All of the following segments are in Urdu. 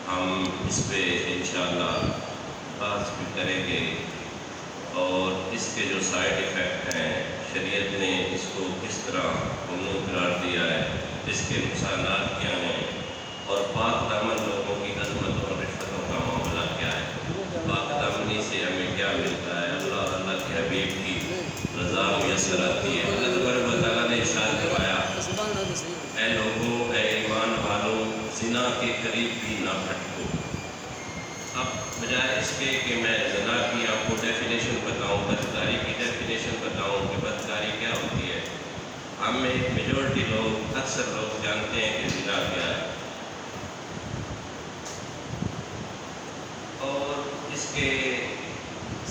ہم اس پہ انشاءاللہ بحث بھی کریں گے، اور اس کے جو سائیڈ ایفیکٹ ہیں، شریعت نے اس کو کس طرح ممنوع قرار دیا ہے، اس کے نقصانات کیا ہیں، اور پاک دامن لوگوں کی عظمت اور رشوتوں کا معاملہ کیا ہے، پاک دامنی سے ہمیں کیا ملتا ہے، اللہ اور اللہ کے حبیب کی رضا میسر آتی ہے۔ اللہ تبارک و تعالیٰ نے ارشاد فرمایا، اے لوگوں، اے ایمان والوں، زنا کے قریب بھی نہ پھٹکو۔ اب بجائے اس کے کہ میں زنا کی آپ کو ڈیفینیشن بتاؤں، بدکاری کی ڈیفینیشن بتاؤں کہ بدکاری کیا ہوتی ہے، ہم میں ایک میجورٹی لوگ، اکثر لوگ جانتے ہیں کہ زنا کیا ہے، اور اس کے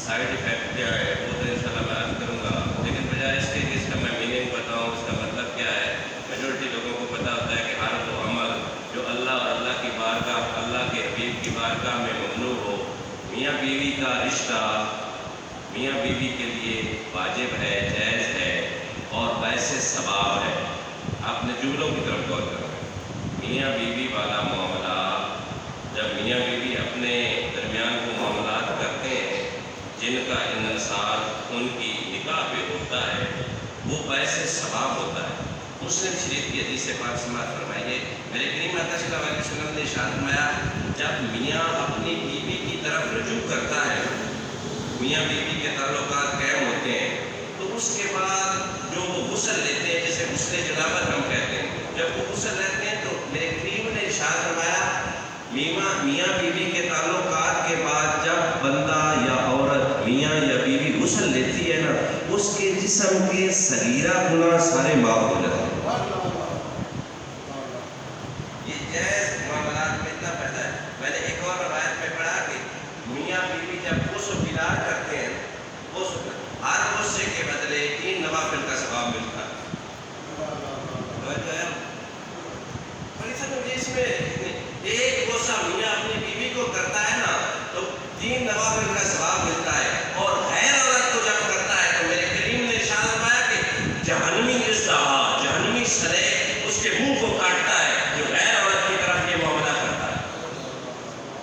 سائیڈ ایفیکٹ کیا ہے وہ تو انشاءاللہ میں عرض کروں گا، لیکن بجائے اس کے کہ اس کا میں میننگ بتاؤں، اس کا مطلب کیا ہے، میجورٹی لوگوں کو پتہ ہوتا ہے کہ ہر وہ عمل جو اللہ اور اللہ کی بارگاہ، اللہ کے حبیب کی بارگاہ میں ممنوع ہو، میاں بیوی کا رشتہ میاں بیوی کے لیے واجب ہے، جائز ہے اور باعث ثواب ہے۔ آپ نے جملوں کی طرف غور کرنا ہے، میاں بیوی والا معاملہ، جب میاں بیوی اپنے درمیان کو معاملات کرتے ہیں جن کا انحصار ان کی نکاح پہ ہوتا ہے، وہ باعث ثواب ہوتا ہے۔ مسلم شریف کی حدیث پاک سماعت فرمائیے، میرے کریم آقا صلی اللہ علیہ وسلم نے ارشاد فرمایا، جب میاں اپنی بیوی کی طرف رجوع کرتا ہے، میاں بیوی کے تعلقات قائم ہوتے ہیں، تو اس کے بعد جو وہ غسل لیتے ہیں، جسے غسل جنابت ہم کہتے ہیں، جب وہ غسل لیتے ہیں تو میرے کریم نے ارشاد فرمایا، میاں بیوی کے تعلقات کے بعد جب بندہ یا عورت، میاں یا بیوی غسل لیتی ہے نا، اس کے جسم کے صغیرہ گناہ سارے معاف ہو جاتے ہیں۔ یہ جائز معاملات میں اتنا پیدا ہے۔ میں نے ایک اور روایت میں پڑھا کہ میاں بیوی جب غسل بلار کرتے ہیں، ہر غصے کے بدلے 3 نوافل کا ثواب ملتا ہے۔ اس میں ایک غصہ میاں اپنی بیوی کو کرتا ہے نا تو 3 نوافل کا ثواب ملتا ہے، اور غیر عورت کو جب کرتا ہے تو میرے کریم نے ارشاد فرمایا کہ جہنمی ازدہا، جہنمی سرے اس کے منہ کو کاٹتا ہے جو غیر عورت کی طرف یہ معاملہ کرتا ہے۔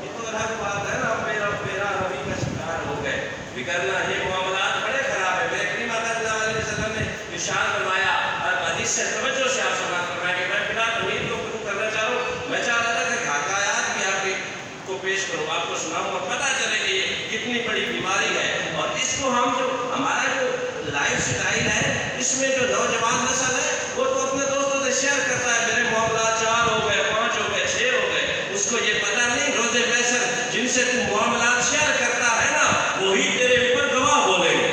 یہ تو الگ بات ہے نا، میرا روی کا شکار ہو گئے، بگڑنا یہ معاملات بڑے خراب ہے۔ میرے کریم آقا صلی اللہ علیہ وسلم نے ارشاد فرمایا، اور حدیث سے توجہ سے آپ سماعت فرمائیں کہ میں بلا تمہید کو شروع کرنا چاہ رہا ہوں، میں چاہ رہا تھا کہ حقائق بھی آپ کو پیش کروں، آپ کو سناؤں اور پتہ چلے کہ یہ کتنی بڑی بیماری ہے، اور اس کو ہم جو ہمارا جو لائف سٹائل ہے، اس میں جو نوجوان نسل ہے وہ تو اپنے دوستوں سے شیئر کرتا ہے، میرے معاملات 4 ہو گئے، 5 ہو گئے، 6 ہو گئے، اس کو یہ پتہ نہیں روزے بیسر جن سے تم معاملات شیئر کرتا ہے نا وہی تیرے اوپر گواہ بولیں گے۔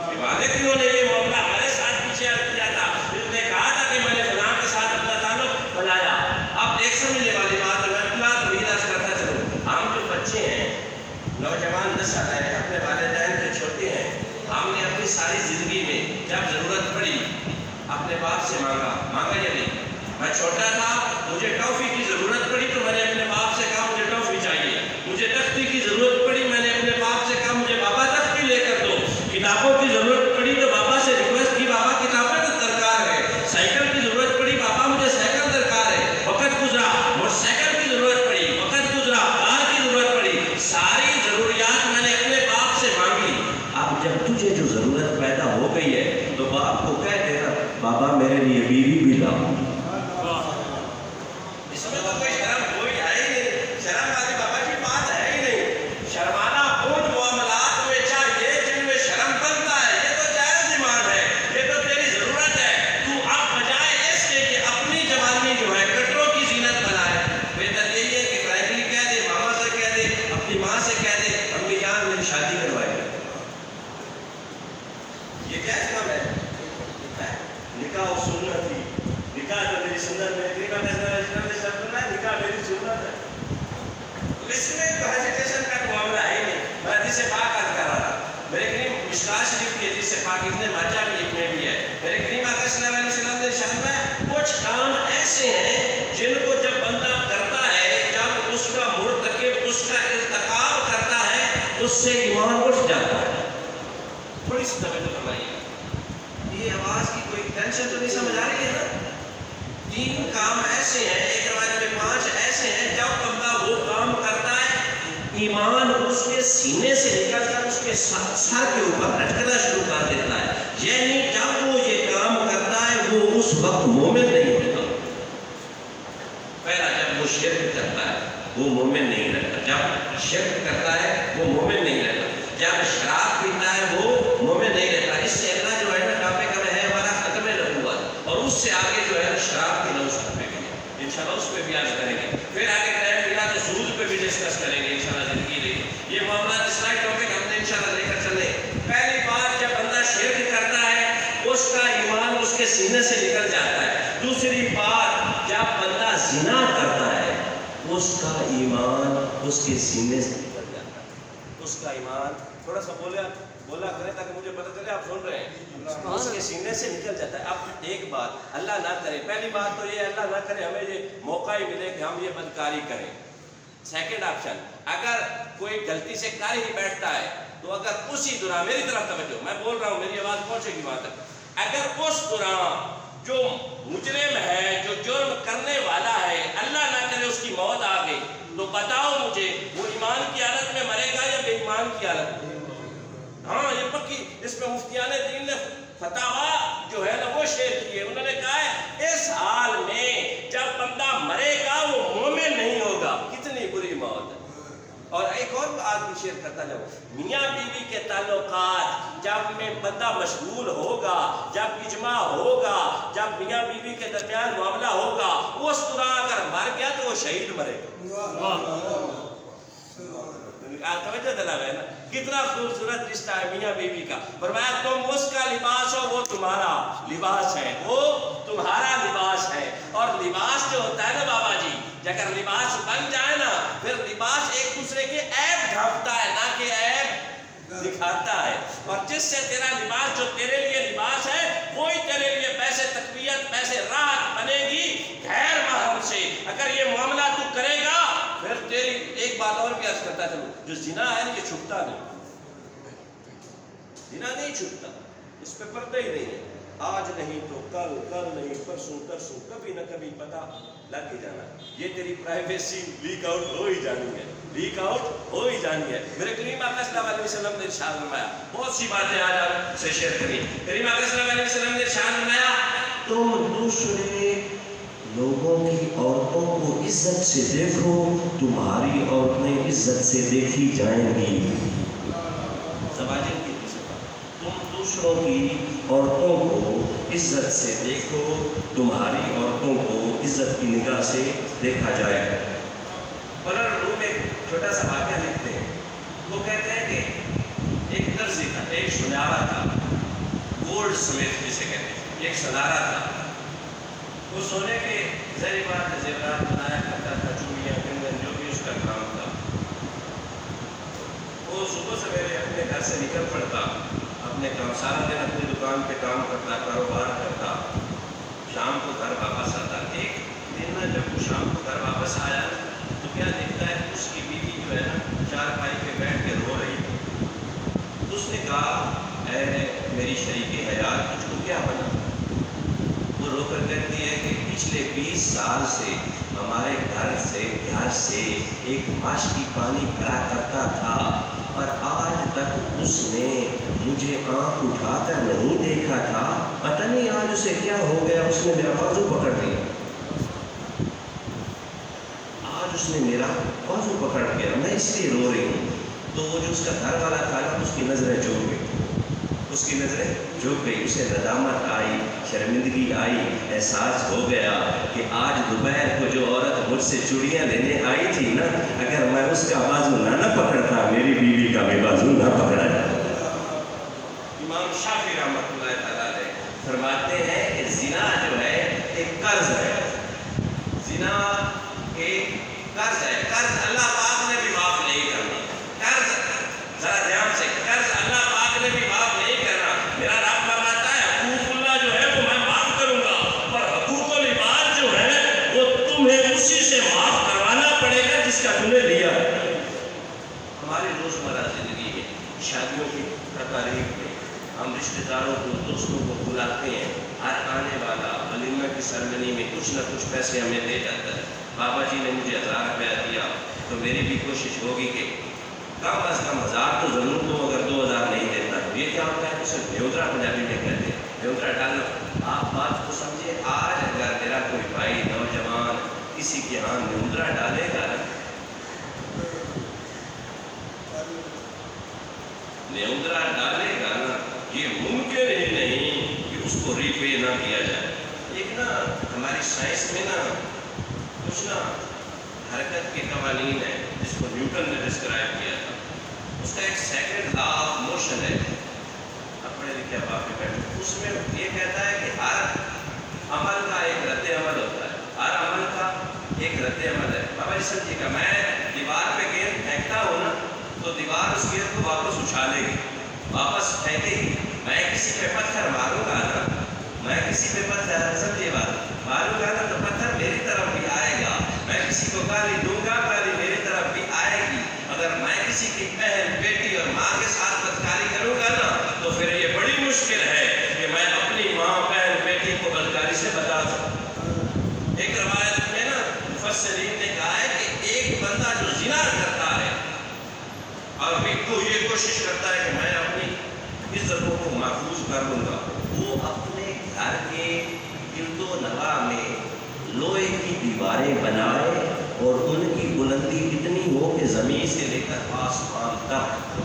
عبادت انہوں نے یہ معاملہ ہمارے ساتھ بھی شیئر کیا تھا، اس نے کہا تھا کہ میں نے فلاں کے ساتھ اپنا تعلق بنایا۔ اب ایک سمجھنے والی بات ہے، میں فلاں تو ویراث کرتا چلوں، ہم جو بچے ہیں، نوجوان نسل ہے، اپنے والدین کے چھوٹے ہیں، ہم نے اپنی ساری زندگی میں جب ضرورت پڑی اپنے باپ سے مانگا یا نہیں؟ میں چھوٹا تھا، مجھے ٹافی کی ضرورت پڑی تو میں نے اپنے باپ سے کہا مجھے ٹافی چاہیے، مجھے تختی کی ضرورت پڑی میں نے اپنے باپ سے کہا مجھے بابا تختی لے کر دو، کتابوں کی ضرورت پڑی تو بابا سے ریکویسٹ کی بابا کتابیں تو درکار ہے، سائیکل کی ضرورت پڑی بابا مجھے سائیکل درکار ہے، وقت گزرا موٹر سائیکل کی ضرورت پڑی، وقت گزرا کار کی ضرورت پڑی، ساری ضروریات میں نے اپنے باپ سے مانگی۔ اب جب تجھے جو ضرورت پیدا ہو گئی ہے تو باپ کو کہہ دینا بابا میرے لیے بیوی بھی لاؤ۔ اس میں تو کوئی شرم کوئی ہے ہی نہیں، شرم والی بابا کی بات ہے ہی نہیں۔ شرمانا ان معاملات میں چاہیے جن میں شرم بنتا ہے، یہ تو جائز ڈیمانڈ ہے، یہ تو تیری ضرورت ہے، تو اب بجائے اس کے کہ اپنی جوانی جو ہے کٹروں کی زینت بنائے، بہتر یہی ہے کہ فرینکلی کہہ دے، ماما سے کہہ دے، اپنی ماں سے کہہ دے، امی جان میری شادی کروائے۔ یہ کیا کام ہے؟ نکاح و سنت تھی، نکاح تو میری سنت میں نکاح میری سنت ہے، اس میں تو ہیزیٹیشن کا معاملہ ہے ہی نہیں۔ میں حدیث پاک عرض کر رہا تھا، میرے کریم مشکاہ شریف کی حدیث پاک ابن ماجہ میں بھی ہے، میرے کریم آقا صلی اللہ علیہ وسلم نے ارشاد فرمایا کچھ کام ایسے ہیں جن کو جب بندہ کرتا ہے، جب اس کا مرتکب اس کا ارتکاب کرتا ہے، اس سے ایمان اٹھ جاتا ہے۔ تھوڑی سی توجہ فرمائیے، یہ آواز کی کوئی ٹینشن تو نہیں سمجھ آ رہی ہے نا؟ 3 کام ایسے ہیں، ایک روایت میں 5 ایسے ہیں جب بندہ وہ ایمان اس کے سینے سے نکل کر اس کے سر کے اوپر لٹکنا شروع کر دیتا ہے. یعنی جب وہ یہ کام کرتا ہے وہ اس وقت مومن نہیں ہوتا. پہلا جب وہ شرک کرتا ہے وہ مومن نہیں رہتا. جب شرک کرتا ہے وہ مومن نہیں رہتا. جب شراب پیتا ہے وہ مومن نہیں رہتا. اس سے اللہ جو ہے نا ٹاپک میں ہے ہمارا ختم نبوت، اور اس سے آگے جو ہے شراب کی نوش ٹاپک ہے. انشاءاللہ اس پہ بھی آج کریں گے. پھر آگے ٹائم ملا تو سود پہ بھی ڈسکس کریں گے انشاءاللہ زندگی لے. یہ معاملات اسلائی ٹاپک ہم نے انشاءاللہ لے کر چلے. پہلی بات جب بندہ شرک کرتا ہے اس کا ایمان اس کے سینے سے نکل جاتا ہے. دوسری بات جب بندہ زنا کرتا ہے اس کا ایمان اس کے سینے سے نکل جاتا ہے. اس کا ایمان تھوڑا سا بولا کریں تاکہ مجھے پتہ چلے آپ سن رہے ہیں. اس کے سینے سے نکل جاتا ہے. اب ایک بات اللہ نہ کرے، پہلی بات تو یہ اللہ نہ کرے ہمیں یہ موقع ہی ملے کہ ہم یہ بدکاری کریں. سیکنڈ آپشن، اگر کوئی غلطی سے کر ہی بیٹھتا ہے تو اگر اسی دوران، میری طرف توجہ، میں بول رہا ہوں میری آواز پہنچے گی وہاں تک، اگر اس دوران جو مجرم ہے جو جرم کرنے والا ہے اللہ نہ کرے اس کی موت آ گئی تو بتاؤ مجھے وہ ایمان کی حالت میں مرے گا یا بے ایمان کی حالت میں؟ ہاں یہ پکی، اس میں مفتیان دین نے فتاوا جو ہے نا وہ شیئر کیے. انہوں نے کہا ہے اس حال میں جب بندہ مرے گا وہ مومن نہیں ہوگا. کتنی بری موت ہے. اور ایک اور بات بھی شیئر کرتا جاؤ، میاں بیوی کے تعلقات جب میں بندہ مشغول ہوگا، جب اجماع ہوگا، جب میاں بیوی کے درمیان معاملہ ہوگا، اس طرح اگر مر گیا تو وہ شہید مرے گا. توجہ دلا ہے نا، کتنا خوبصورت رشتہ ہے میاں بیوی کا. فرمایا تم اس کا لباس ہو وہ تمہارا لباس ہے، وہ تمہارا لباس ہے. اور لباس جو ہوتا ہے نا بابا جی، اگر لباس بن جائے نا پھر لباس ایک دوسرے کے عیب ڈھانپتا ہے نہ کہ عیب دکھاتا ہے. اور جس سے تیرا لباس جو تیرے لیے لباس ہے وہی تیرے لیے پیسے تقویت، پیسے راحت بنے گی غیر محرم سے. اگر یہ معاملہ تو کرے گا پھر تیری ایک بات اور بھی عرض کرتا چلو، جو زنا ہے یہ چھپتا نہیں، زنا نہیں چھپتا، اس پہ پردہ ہی نہیں ہے. آج نہیں تو کل، کل نہیں پرسوں ترسوں، کبھی نہ کبھی پتہ لگ ہی جانا. یہ تیری پرائیویسی لیک آؤٹ ہو ہی جانی ہے، لیک آؤٹ ہو ہی جانی ہے. میرے کریم آقا صلی اللہ علیہ وسلم نے ارشاد فرمایا، بہت سی باتیں آج آپ سے شیئر کریں. کریم آقا صلی اللہ علیہ وسلم نے ارشاد فرمایا تم دوسرے لوگوں کی عورتوں کو عزت سے دیکھو، تمہاری عورتیں عزت سے دیکھی جائیں گی. تم دوسروں کی عورتوں کو عزت سے دیکھو، تمہاری عورتوں کو عزت کی نگاہ سے دیکھا جائے گا. مولانا روم ایک چھوٹا سا واقعہ لکھتے ہیں. وہ کہتے ہیں کہ ایک درزی تھا، ایک سنارا تھا، گولڈ سمیت جسے کہتے ہیں، ایک سنارا تھا. وہ سونے کے ذری بات زیورات بنایا کرتا تھا، چوڑیاں، کنگن، جو بھی اس کا کام تھا. وہ صبح سویرے اپنے گھر سے نکل پڑتا، اپنے کام، سارا دن اپنی دکان پہ کام کرتا، کاروبار کرتا، شام کو گھر واپس آتا. ایک دن نہ جب وہ شام کو گھر واپس آیا تو کیا دیکھتا ہے کہ اس کی بیوی جو ہے نا چارپائی پہ بیٹھ کے رو رہی ہے. اس نے کہا اے میری شریک حیات تجھ کو کیا بنا؟ وہ رو کر کہتی ہے کہ پچھلے 20 سال سے ہمارے گھر سے ایک ماشکی پانی بھرا کرتا تھا اور آج تک اس نے مجھے آنکھ اٹھا کر نہیں دیکھا تھا. پتہ نہیں آج اسے کیا ہو گیا، اس نے میرا بازو پکڑ لیا. آج اس نے میرا بازو پکڑ لیا، میں اس لیے رو رہی ہوں. تو وہ جو اس کا گھر والا تھا نا اس کی نظریں جھک گئی، اس کی نظریں جھک گئی. اسے ندامت آئی، شرمندگی آئی، احساس ہو گیا کہ آج دوپہر کو جو عورت مجھ سے چوڑیاں لینے آئی تھی نا، اگر میں اس کا بازو نہ پکڑتا میری بیوی کا بھی بازو نہ پکڑا جاتا. امام شافعی رحمۃ اللہ تعالیٰ علیہ فرماتے ہیں کہ زنا جو ہے ایک قرض ہے. زنا ایک قرض ہے. قرض اللہ پاک نے بھی معاف نہیں کرنا. قرض ذرا دھیان سے، قرض اللہ پاک نے بھی معاف نہیں کرنا. میرا رب فرماتا ہے حقوق اللہ جو ہے وہ میں معاف کروں گا، پر حقوق العباد جو ہے وہ تمہیں اسی سے معاف کروانا پڑے گا جس کا تم نے لیا. ہماری روزمرہ زندگی میں شادیوں کی تقاریب میں ہم رشتہ داروں کو، دوستوں کو بلاتے ہیں. ہر آنے والا ولیمہ کی سرگرمی میں کچھ نہ کچھ پیسے ہمیں دے جاتا ہے. بابا جی نے مجھے 1000 روپیہ دیا تو میری بھی کوشش ہوگی کہ کم از کم 1000 تو ضرور دو، اگر 2000 نہیں دیتا تو یہ کیا ہوتا ہے؟ اسے نیودرا پنجابی میں کہتے ہیں، نیودرا ڈالنا۔ آپ بات کو سمجھے، آج اگر میرا کوئی بھائی نوجوان کسی کے ہاں نیودرا ڈالے گا نا، نیودرا ڈالے گا نا، یہ ممکن ہی نہیں کہ اس کو ری پے نہ کیا جائے۔ ایک نا ہماری سائنس میں نا کچھ نا حرکت کے قوانین ہیں جس کو نیوٹن نے ڈسکرائب کیا تھا، اس کا ایک سیکنڈ لا آف موشن ہے، اب پڑھے لکھے آپ بیٹھے، اس میں یہ کہتا ہے کہ ہر عمل کا ایک رد عمل ہوتا ہے، ہر عمل کا ایک رد عمل ہے۔ بابا جی سمجھے گا، میں دیوار پہ گیند پھینکتا ہوں نا تو دیوار اس گیند کو واپس اچھالے گی، واپس پھینکے گی۔ میں کسی پہ پتھر ماروں گا نا، میں کسی پہ پتھر، سمجھے بات، ماروں گا نا تو پتھر میری طرف بھی آئے گا، میں کسی کو گالی دوں گا، گالی میری طرف بھی آئے گی۔ اگر میں کسی کی بہن، بیٹی اور ماں کے ساتھ بدکاری کروں گا نا تو پھر یہ بڑی مشکل ہے کہ میں اپنی ماں، بہن، بیٹی کو بدکاری سے بتا سکوں۔ ایک روایت میں نا مفسرین نے کہا ہے کہ ایک بندہ جو زنا کرتا ہے اور وہ یہ کوشش کرتا ہے کہ میں اپنی عزتوں کو محفوظ کر لوں گا، وہ اپنے گھر کے گرد و نواح میں لوہے کی دیواریں بنائے اور ان کی بلندی اتنی ہو کہ زمین سے لے کر آسمان تک،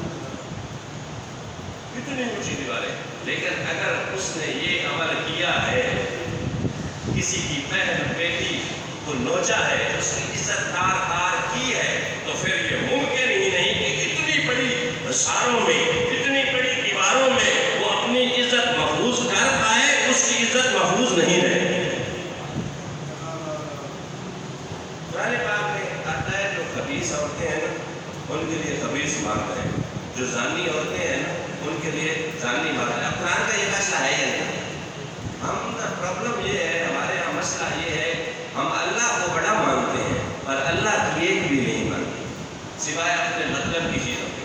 اتنی اونچی دیواریں۔ لیکن اگر اس نے یہ عمل کیا ہے، کسی کی بہن، بیٹی کو نوچا ہے، اس کی عزت تار کی ہے، تو پھر یہ ممکن ہی نہیں کہ اتنی بڑی ساروں میں، اتنی بڑی دیواروں میں وہ اپنی عزت محفوظ کر پائے، اس کی عزت محفوظ نہیں رہے۔ قرآن پاک میں آتا ہے جو خبیث عورتیں ہیں نا ان کے لیے خبیث مارتے ہیں، جو زانی عورتیں ہیں نا ان کے لیے زانی مارتے ہیں۔ اب قرآن کا یہ فیصلہ ہے یا نہیں؟ ہم پرابلم یہ ہے، ہمارے یہاں مسئلہ یہ ہے، ہم اللہ کو بڑا مانتے ہیں اور اللہ کی ایک بھی نہیں مانتے سوائے اپنے مطلب کی چیزوں کے۔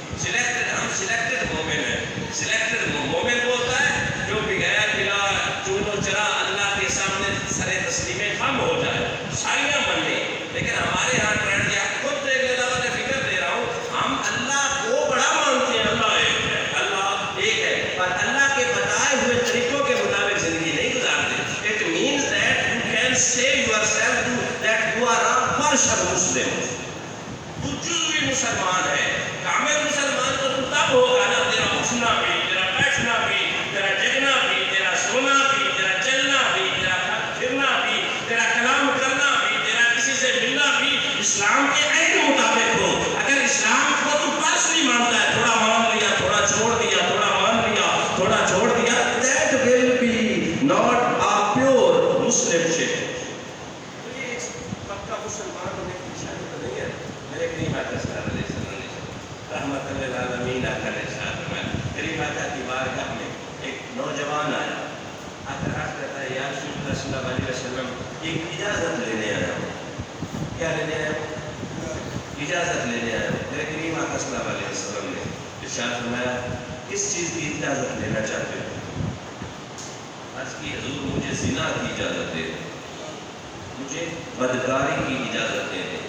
ہم سلیکٹڈ مومن ہیں۔ سلیکٹڈ مومن وہ ہوتا ہے جو بغیر بلا چون و چرا اللہ کے سامنے سر تسلیم خم ہو جائے، ساریاں مان لے۔ لیکن ہمارے یہاں ٹرینڈ یا خود دیکھ لیتا، میں فکر دے رہا ہوں، ہم اللہ کو بڑا مانتے ہیں، اللہ ایک ہے، اللہ ایک ہے، پر اللہ کے بتائے ہوئے طریقوں کے مطابق زندگی نہیں گزارتے۔ It means that you can say yourself that you are a partial Muslim۔ تو جزوی مسلمان ہے، کامل مسلمان تو تب ہوگا نا تیرا اٹھنا بھی، تیرا بیٹھنا بھی، تیرا جگنا بھی، تیرا سونا بھی، تیرا چلنا بھی، تیرا پھرنا بھی، تیرا کلام کرنا بھی، تیرا کسی سے ملنا بھی اسلام کے عین مطابق ہو۔ اگر اسلام کو تو پارشلی مانتا ہے، تھوڑا مان لیا، تھوڑا چھوڑ دیا، تھوڑا مان لیا، تھوڑا چھوڑ دیا، that will be not a pure Muslimship۔ تو یہ پکا مسلمان ہونے کی نشانی تو نہیں ہے۔ میرے کریم آقا صلی اللہ علیہ وسلم نے رحمت للعالمین آقا نے ارشاد فرمایا، کریم آقا کی بارگاہ میں ایک نوجوان آیا، آقا عرض کرتا ہے، یا رسول اللہ صلی اللہ علیہ وسلم، ایک اجازت لینے آیا ہوں۔ کیا لینے آیا ہوں؟ اجازت لینے آیا ہوں۔ میرے کریم آقا صلی اللہ علیہ وسلم نے ارشاد فرمایا، کس چیز کی اجازت لینا چاہتے ہو؟ عرض کی، حضور مجھے زنا کی اجازت دے دیں، مجھے بدکاری کی اجازت دے دیں۔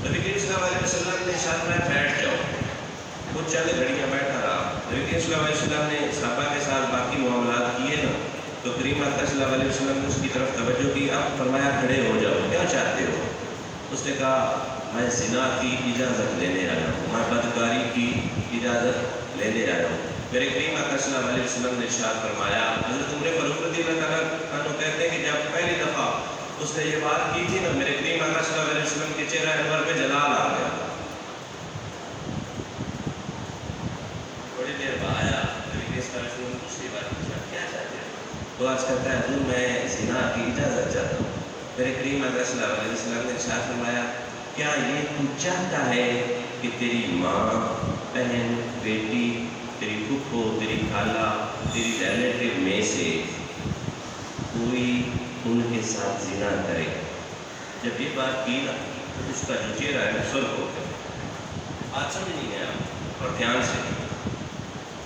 نبی کریم صلی اللہ علیہ وسلم نے ارشاد فرمایا، بیٹھ جاؤ۔ وہ چند گھڑیاں بیٹھا رہا۔ نبی کریم صلی اللہ علیہ وسلم نے صحابہ کے ساتھ باقی معاملات کیے نا تو کریم آقا صلی اللہ علیہ وسلم نے اس کی طرف توجہ کی، اب فرمایا کھڑے ہو جاؤ، کیا چاہتے ہو؟ اس نے کہا، میں زنا کی اجازت لینے آیا ہوں، میں بدکاری کی اجازت لینے آیا ہوں۔ میرے کریم آقا صلی اللہ علیہ وسلم نے ارشاد فرمایا، حضرت عمر فاروق رضی اللہ تعالیٰ عنہ کہتے ہیں کہ جب پہلی دفعہ اس نے یہ بات کی تھی نا، میرے کریم آقا صلی اللہ علیہ وسلم کے چہرہ انور میں جلال آ گیا۔ تھوڑی دیر بعد آیا، نبی کریم صلی اللہ علیہ وسلم نے دوسری بات پوچھا، کیا چاہتے ہیں؟ تو عرض کرتا ہے، حضور میں زنا کی اجازت چاہتا ہوں۔ میرے کریم آقا صلی اللہ علیہ وسلم نے ارشاد فرمایا، کیا یہ تو چاہتا ہے کہ تیری ماں، بہن، بیٹی، تیری پھپھو، تیری خالہ، تیری ریلیٹیو میں سے کوئی ان کے ساتھ زنا کرے؟ جب یہ بات کی نا تو اس کا جو چہرہ ہے سرخ ہو گیا۔ بات سمجھ نہیں گیا اور دھیان سے،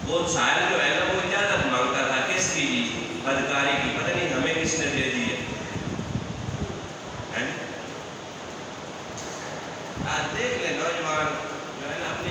وہ سائل جو ہے نا وہ اجازت مانگتا تھا، کس کی؟ بدکاری کی، پتہ نہیں ہمیں کس نے دے دی ہے۔ آج دیکھ لیں نوجوان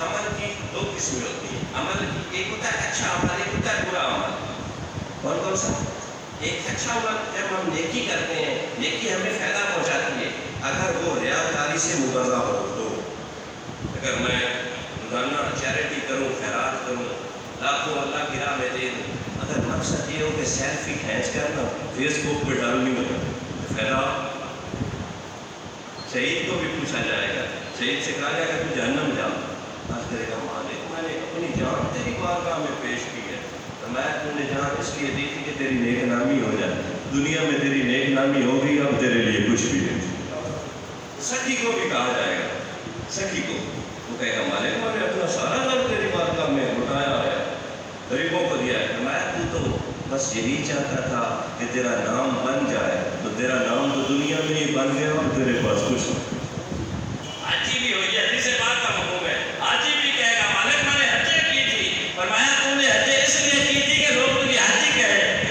عمل کی دو قسمیں ہوتی ہیں. عمل کی ایک ہوتا ہے اچھا عمل، ایک ہوتا ہے برا عمل. کون کون سا؟ ایک اچھا عمل جب ہم نیکی کرتے ہیں، نیکی ہمیں فائدہ پہنچاتی ہے اگر وہ ریاکاری سے مبرہ ہو. تو اگر میں روزانہ چیریٹی کروں، خیرات کروں، لاکھوں اللہ کی راہ میں دے دوں، اگر مقصد یہ ہو کہ سیلفی کھینچ کر نا فیس بک پہ ڈالنی ہو تو فائدہ. شہید کو بھی پوچھا جائے گا، شہید سے کہا جائے گا تو جہنم جا. آج کرے گا مالک میں نے اپنی جان تیری بارگاہ میں پیش کی ہے، تو میں تو نے جان اس لیے دی تھی کہ تیری نیک نامی ہو جائے. دنیا میں تیری نیک نامی ہوگی، اب تیرے لیے کچھ بھی نہیں. سخی کو بھی کہا جائے گا، سخی کو وہ کہے گا مالک میں نے اپنا سارا گھر تیری بارگاہ میں لٹایا ہے، غریبوں کو دیا ہے. میں تو بس یہی چاہتا تھا کہ تیرا نام بن جائے. تو تیرا نام تو دنیا میں ہی بن گیا اور تیرے پاس کچھ نہیں. حاجی بھی ہوئی ہے، حدیث پاک کا مفہوم ہے. حاجی بھی کہے گا مالک میں نے حجیں کی تھی، فرمایا تم نے حجیں اس لیے کی تھی کہ لوگ تجھے حاجی کہیں،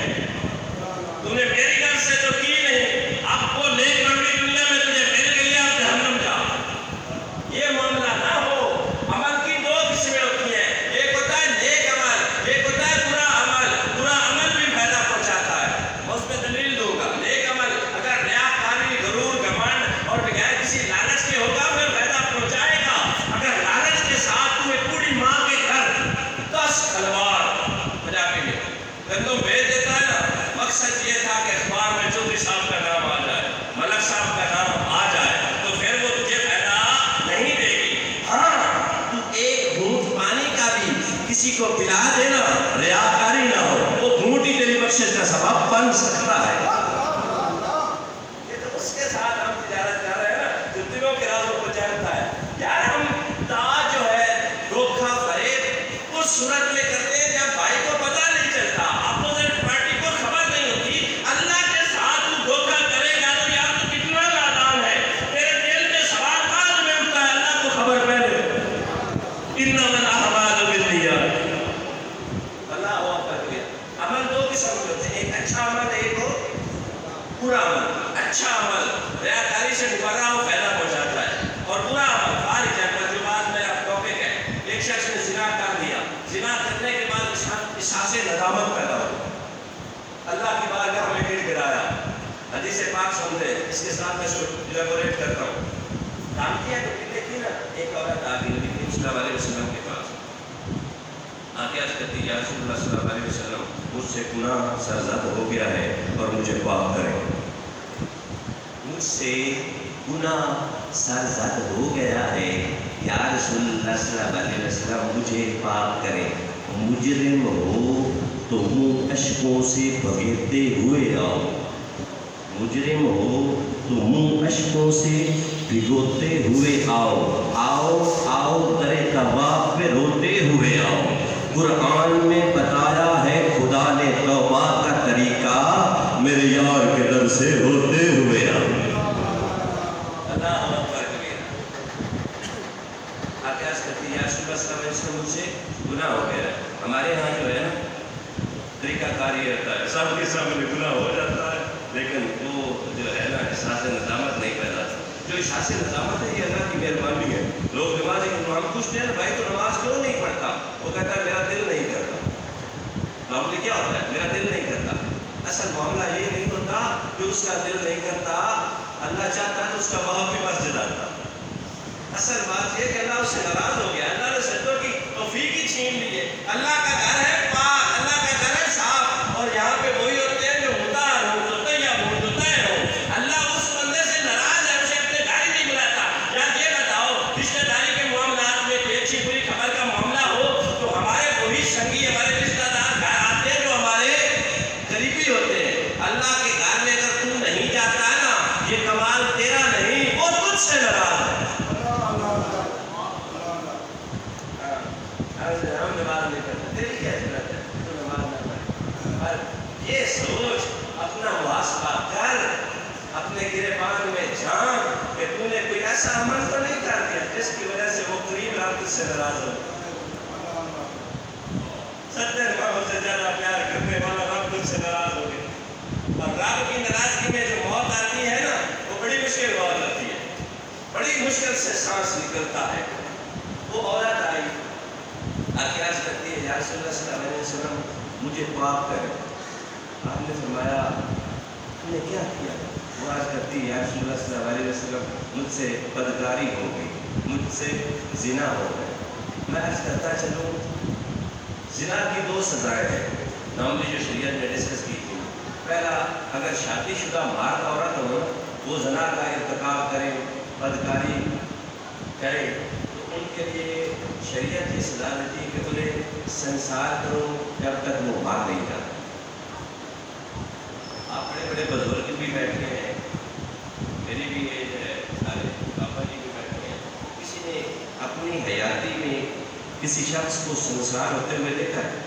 تم نے میری غرض سے تو کی نہیں. اب وہ نیک بندی دنیا میں تجھے مل گئی ہے، اب جہنم جا. یہ معاملہ نہ ہو. عمل کی دو قسمیں ہوتی ہیں، ایک ہوتا ہے نیک عمل، ایک ہوتا ہے برا عمل. برا عمل بھی فائدہ پہنچاتا ہے، میں اس پہ دلیل دوں گا. نیک عمل اگر ریاکاری، غرور، گھمنڈ اور بغیر کسی لالچ کے ہوگا پھر فائدہ پہنچائے گا. اگر لالچ کے ساتھ تمہیں پوری ماں کے گھر 10 خلوار بجا کے گندم بھیج دیتا ہے نا، مقصد یہ تھا کہ اخبار میں چودھری صاحب کا نام آ جائے، ملک صاحب کا نام آ جائے، تو پھر وہ تجھے فائدہ نہیں دے گی. ہاں تو ایک گھونٹ پانی کا بھی کسی کو پلا دینا، ریاکاری نہ ہو، وہ گھونٹ ہی تیری بخشش کا سبب بن سکتا ہے. یہ تو اس کے ساتھ ہم تجارت کر رہے ہیں نا جو دلوں کے رازوں کو جانتا ہے. یار ہم جو ہے دھوکہ فریب اس صورت میں کرتے ہیں جب بھائی کو پتہ نہیں چلتا، اپوزٹ پارٹی کو خبر نہیں ہوتی. اللہ کے ساتھ تو دھوکہ کرے گا تو یار تو کتنا نادان ہے. تیرے دل میں سوال بعد میں اٹھتا ہے، اللہ کو خبر پہلے. انما الاعمال بالنیات. اللہ اکبر کبیرہ. عمل دو قسم کے ہوتے ہیں، ایک اچھا عمل، ایک ہو برا عمل. اچھا عمل ریاکاری سے مبرہ ہو، فائدہ پہنچاتا ہے، اور برا عمل خارج ہے. جو بات میرا ٹاپک ہے، ایک شخص نے زنا کر دیا، زنا کرنے کے بعد احساس ندامت پیدا ہو، اللہ کی بارگاہ میں گر گرایا. حدیث پاک سن لے، اس کے ساتھ میں ایلیبوریٹ کرتا ہوں. کام کیا تو دیکھیے نا، ایک عورت آ گئی نبی کریم صلی اللہ علیہ وسلم کے پاس، آ کے عرض کرتی ہے یا رسول اللہ صلی اللہ علیہ وسلم مجھ سے گناہ سرزد ہو گیا ہے اور مجھے پاک کریں. مجھ سے گناہ سرزد ہو گیا ہے یا رسول اللہ صلی اللہ علیہ وسلم مجھے پاک کریں. مجرم ہو تو منہ اشکوں سے بغیرتے ہوئے آؤ، مجرم ہو تو منہ اشکوں سے بھگوتے ہوئے آؤ. آؤ آؤ درے توبہ پہ روتے ہوئے آؤ. قرآن میں بتایا ہے خدا نے توبہ کا طریقہ، میرے یار کے در سے ہوتے ہوئے آؤ. اللہ اکبر کبیرہ. آپ کیا کرتی ہے یا رسول اللہ صلی اللہ علیہ وسلم مجھ سے گناہ ہو گیا ہے. ہمارے یہاں جو ہے نا طریقہ کار یہ رہتا ہے، سب کے سامنے گناہ ہو جاتا ہے لیکن وہ جو ہے نا احساس ندامت نہیں پیدا ہوتا. جو احساس ندامت ہے یہ اللہ کی مہربانی ہے. لوگ نماز ہم پوچھتے ہیں نا بھائی تو نماز کیوں نہیں پڑھتا، وہ کہتا ہے میرا دل نہیں کرتا. معاملے کیا ہوتا ہے؟ میرا دل نہیں کرتا. اصل معاملہ یہ نہیں ہوتا کہ اس کا دل نہیں کرتا، اللہ چاہتا ہے تو اس کا باپ بھی مسجد آتا. اصل بات یہ کہ اللہ اس سے ناراض ہو گیا، اللہ نے سجدوں کی توفیق ہی چھین لی ہے. اللہ کا گھر ہے پاک، اللہ کا گھر ہے صاف، اور یہاں پہ وہی ہوتے ہیں جو مطہر ہوں، جو طیب ہوں، جو طاہر ہوں. اللہ اس بندے سے ناراض ہے، اسے اپنے گھر ہی نہیں بلاتا. یار یہ بتاؤ رشتہ داری کے معاملات میں کوئی اچھی بری خبر کا معاملہ ہو تو ہمارے وہی سنگی، ہمارے رشتہ دار گھر آتے ہیں جو ہمارے قریبی ہوتے ہیں. اللہ کے گھر میں اگر تو نہیں جاتا ہے نا، یہ کمال تیرا نہیں، وہ تجھ سے ناراض ہے. ہم نماز نہیں کرتے، تیری کیا ضرورت ہے تو نماز نہ پڑھ. پر یہ سوچ، اپنا محاسبہ کر، اپنے گریبان میں جان کہ تو نے کوئی ایسا عمل تو نہیں کر دیا جس کی وجہ سے وہ قریب رب سے ناراض ہو. ستر محبت سے زیادہ پیار کرنے والا رب تجھ سے ناراض ہو گیا. اور رب کی ناراضگی میں جو موت آتی ہے نا، وہ بڑی مشکل موت آتی ہے، بڑی مشکل سے سانس نکلتا ہے. وہ عورت آئی رسول اللہ صلی اللہ علیہ وسلم مجھے پاک کرے. آپ نے فرمایا تم نے کیا کیا؟ وہ عرض کرتی یا رسول اللہ صلی اللہ علیہ وسلم مجھ سے بدکاری ہو گئی, مجھ سے زنا ہو گئے. میں عرض کرتا چلوں زنا کی 2 سزائیں ہیں نارملی جو شریعت نے ڈسکس کی تھی. پہلا, اگر شادی شدہ مرد عورت ہو وہ زنا کا ارتکاب کرے, بدکاری کرے, تو ان کے لیے شریعت یہ سزا دیتی ہے کہ انہیں سنسار کرو جب تک وہ باہر نہیں جاتا. آپ بڑے بڑے بزرگ بھی بیٹھے ہیں, میری بھی ایج ہے, سارے پاپا جی بھی بیٹھے ہیں. کسی نے اپنی حیاتی میں کسی شخص کو سنسار ہوتے ہوئے دیکھا ہے؟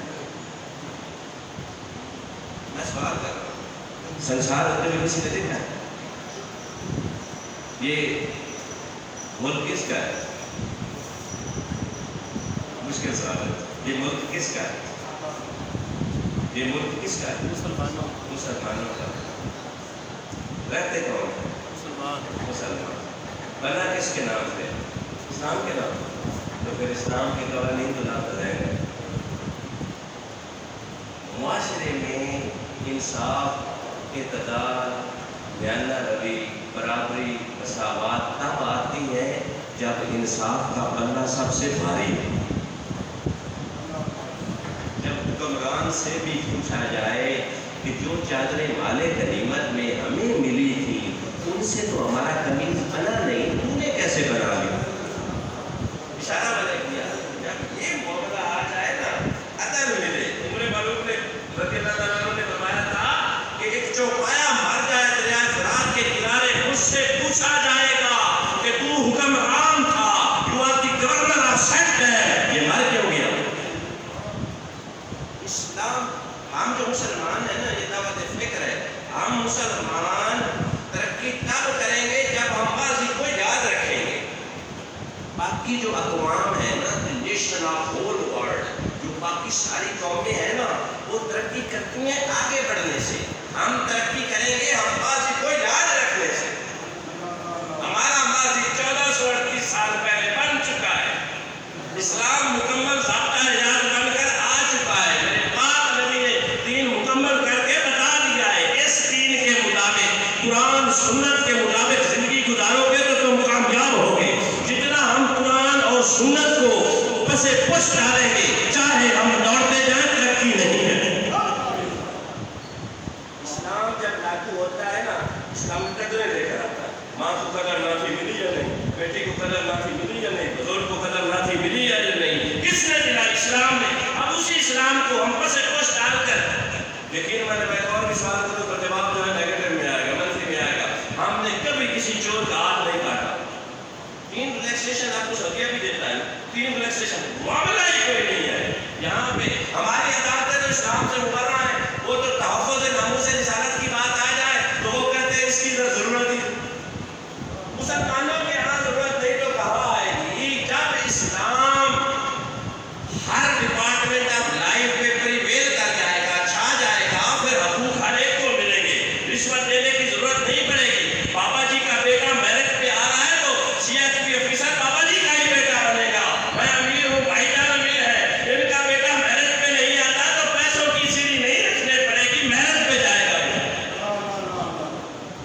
میں سوال کر رہا ہوں, سنسار ہوتے ہوئے کسی نے دیکھا ہے؟ یہ ملک کس کا ہے؟ مشکل سوال ہے. یہ ملک کس کا ہے؟ یہ ملک کس کا ہے؟ مسلمانوں کا. رہتے کون ہیں؟ مسلمان. بنا کس کے نام سے؟ اسلام کے نام. تو پھر اسلام کے قوانین تو نافذ ہیں. معاشرے میں انصاف, اعتدال, میانہ روی, برابری, مساوات تب آتی ہے جب انصاف کا پلہ سب سے بھاری ہے. جب حکمران سے بھی پوچھا جائے کہ جو چادریں مال غنیمت میں ہمیں ملی تھی ان سے تو ہمارا قمیض بنا نہیں, تو نے کیسے بنا لی؟ اشارہ میں نے کیا جب یہ معاملہ آ جائے نا عدل ملے. عمر فاروق نے رضی اللہ عنہ نے فرمایا تھا کہ ایک چوپایا مر جائے دریائے فرات کے کنارے, مجھ سے پوچھا جائے گا کہ تو حکمران تھا, you are the governor of sector, یہ مر کیوں گیا؟ اسلام, ہم جو مسلمان ہیں نا, یہ دعوت فکر ہے, ہم مسلمان ترقی تب کریں گے جب ہم ماضی کو یاد رکھیں گے. باقی جو اقوام ہیں نا, نیشن آف ہول ورلڈ, جو باقی ساری قومیں ہیں نا, وہ ترقی کرتی ہیں آگے بڑھنے سے. ہم ترقی کریں گے ہم ماضی کو یاد رکھنے سے. ہمارا ماضی 1438 سال پہلے بن چکا ہے. اسلام مکمل ضابطہ حیات بن کر آ چکا ہے. میرے پاک نبی نے دین مکمل کر کے بتا دیا ہے. اس دین کے مطابق, قرآن سنت کے مطابق زندگی گزارو گے تو تم کامیاب ہوگے. جتنا ہم قرآن اور سنت کو پسے پشت ڈالیں گے, چاہے ہم دوڑتے جائیں, ترقی نہیں ہے. اسلام جب لاگو ہوتا ہے نا, اسلام قدریں لے کر آتا ہے. ماں کو قدر معافی ملی یا نہیں, بیٹی کو قدر معافی ملی یا نہیں, بزرگ کو قدر معافی ملی یا نہیں, کس نے دلا؟ اسلام نے. اب اسی اسلام کو ہم پسے پشت ڈال کر, یقین میں نے ایک اور سوال کروں تو جواب جو ہے نیگیٹو میں آئے گا, منفی میں آئے گا. ہم نے کبھی کسی چور کا ہاتھ نہیں کاٹا. 3 ریلیکسیشن آپ کو سعودیہ بھی دیتا ہے, 3 ریلیکسیشن, معاملہ ہی کوئی نہیں ہے. یہاں پہ ہماری عدالتیں جو اسلام سے مقررہ ہیں, وہ تو تحفظ ناموس رسالت کی بات آ جائے تو وہ کہتے ہیں اس کی ضرورت ہی. مسلمانوں کے یہاں ضرورت نہیں تو کہاں آئے گی؟ جب اسلام ہر ڈپارٹمنٹ آف لائف میں پریویل کر جائے گا, چھا جائے گا, پھر حقوق ہر ایک کو ملیں گے, رشوت دینے کی ضرورت نہیں پڑے گی. پاپا جی کا بیٹا میرٹ پہ آ رہا ہے تو سی ایس پی آفیسر پاپا جی کا ہی بیٹا بنے گا. میں امیر ہوں, بھائی جان امیر ہے, ان کا بیٹا میرٹ پہ نہیں آتا تو پیسوں کی سیڑھی نہیں رکھنے پڑے گی, میرٹ پہ جائے گا.